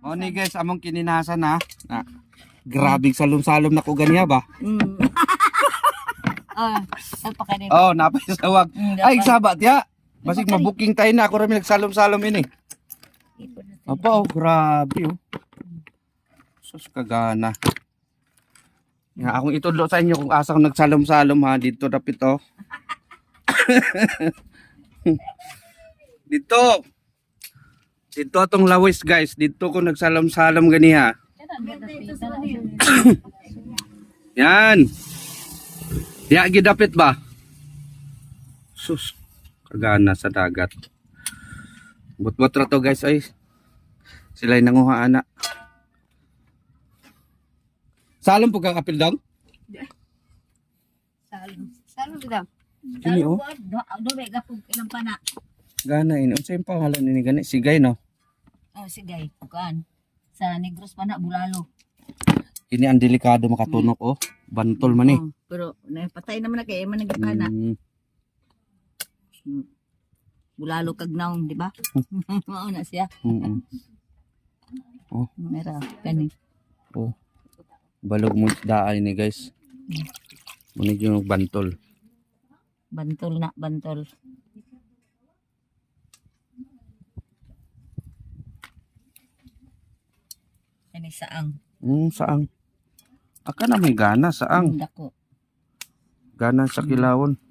O ni guys, among kininasan na. Grabing salom-salom na ko ganiya ba? Apa ka din? Oh, napay sawag. Ay, dapat. sabat ya. Basig mabuking tayo na. Ako rin nagsalom-salom ini. Apa, oh, grabe oh. Sus, kagana. Nga, akong itudlo sa inyo kung asang nagsalom-salom ha. Dito dapit oh. Dito. Dito atong lawis guys. Dito ko nagsalom-salom ganiha. Yan. Diya gidapit ba? Sus, kagana sa dagat. Butbot ra to guys ay. Sila'y nanguha ana. Salom po kang apil dong? Salon kita. Kini oh. Dobe gapog ilang pana. Gana ini. Unsa yung pangalan ini gani? Sigay no? Oh, sige, kuan. Sa Negros pana bulalo. Ini ang delikado makatunok oh. Bantol man eh. Oh, pero napatay naman na kay man nagipana. Bulalo kag naong, di ba? Mao na siya. Oh. Mera kani. Oh. Balog mo daan ini guys. Muna yung bantol. Bantol na, bantol. Kani saang. Saang. Aka na may gana saang. Dako. Gana sa kilawon.